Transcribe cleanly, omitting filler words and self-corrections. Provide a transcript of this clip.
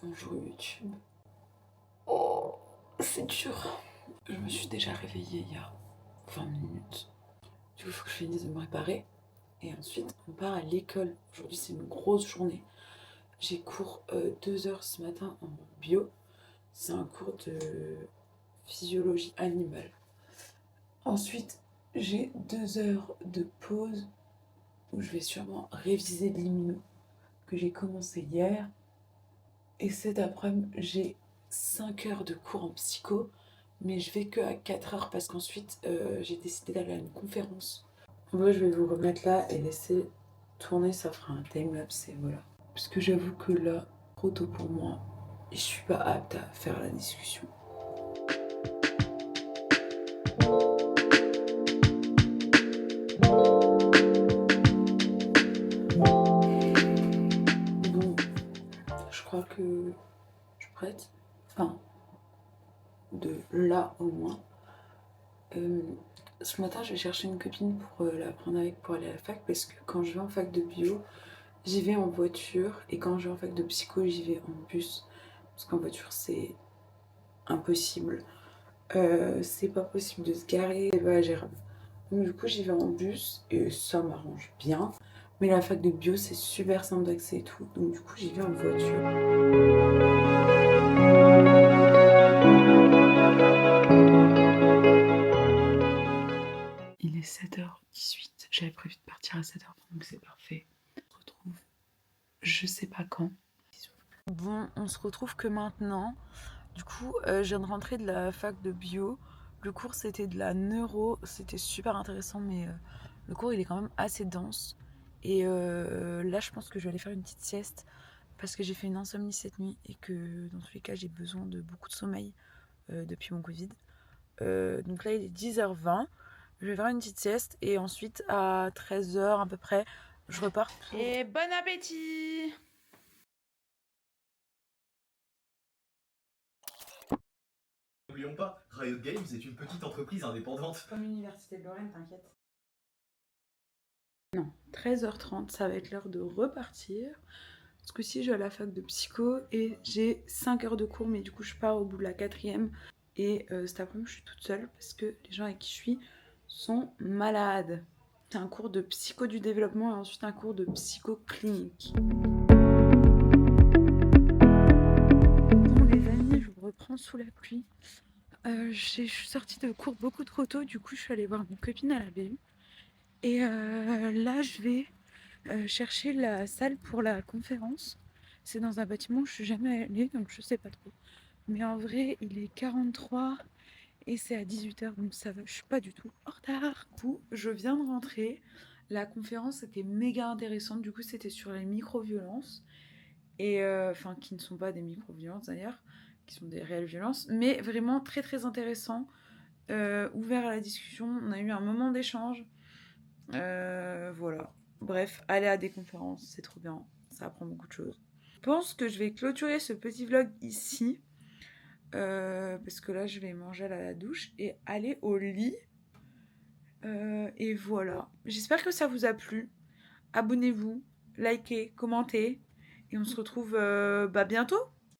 Bonjour YouTube. Oh, c'est dur. Je me suis déjà réveillée il y a 20 minutes. Du coup, il faut que je finisse de me réparer. Et ensuite, on part à l'école. Aujourd'hui, c'est une grosse journée. J'ai cours 2 heures ce matin en bio. C'est un cours de physiologie animale. Ensuite, j'ai 2 heures de pause où je vais sûrement réviser l'immuno que j'ai commencé hier. Et cet après-midi, j'ai 5 heures de cours en psycho, mais je vais que à 4 heures parce qu'ensuite, j'ai décidé d'aller à une conférence. Moi, je vais vous remettre là et laisser tourner, ça fera un time-lapse et voilà. Parce que j'avoue que là, trop tôt pour moi, et je suis pas apte à faire la discussion. Bon, je crois que je suis prête. Enfin, de là au moins. Ce matin, je vais chercher une copine pour la prendre avec pour aller à la fac parce que quand je vais en fac de bio, j'y vais en voiture et quand je vais en fac de psycho, j'y vais en bus. Parce qu'en voiture, c'est impossible. C'est pas possible de se garer, c'est pas gérable. Donc du coup, j'y vais en bus et ça m'arrange bien. Mais la fac de bio, c'est super simple d'accès et tout. Donc du coup, j'y vais en voiture. Il est 7h18. J'avais prévu de partir à 7h30, donc c'est parfait. On se retrouve je sais pas quand. Bon, on se retrouve que maintenant. Du coup, je viens de rentrer de la fac de bio. Le cours, c'était de la neuro. C'était super intéressant, mais le cours, il est quand même assez dense. Et là, je pense que je vais aller faire une petite sieste parce que j'ai fait une insomnie cette nuit et que dans tous les cas, j'ai besoin de beaucoup de sommeil depuis mon Covid. Donc là, il est 10h20. Je vais faire une petite sieste et ensuite, à 13h à peu près, je repars pour... Et bon appétit! N'oublions pas, Riot Games est une petite entreprise indépendante. Comme l'université de Lorraine, t'inquiète. Non, 13h30, ça va être l'heure de repartir. Ce coup-ci, je vais à la fac de psycho et j'ai 5 heures de cours, mais du coup, je pars au bout de la 4e. Et cet après-midi, je suis toute seule parce que les gens avec qui je suis sont malades. C'est un cours de psycho du développement et ensuite un cours de psycho clinique. Bon, les amis, je vous reprends sous la pluie. Je suis sortie de cours beaucoup trop tôt, du coup, je suis allée voir une copine à la BU. Et là, je vais chercher la salle pour la conférence. C'est dans un bâtiment où je suis jamais allée, donc je sais pas trop. Mais en vrai, il est 43 et c'est à 18h, donc ça va, je suis pas du tout en retard. Du coup, je viens de rentrer. La conférence était méga intéressante. Du coup, c'était sur les micro-violences. Et enfin, qui ne sont pas des micro-violences d'ailleurs, qui sont des réelles violences. Mais vraiment très très intéressant. Ouvert à la discussion. On a eu un moment d'échange. Voilà. Bref, aller à des conférences, c'est trop bien. Ça apprend beaucoup de choses. Je pense que je vais clôturer ce petit vlog ici. Parce que là, je vais manger à la douche et aller au lit. Et voilà. J'espère que ça vous a plu. Abonnez-vous, likez, commentez. Et on se retrouve bientôt.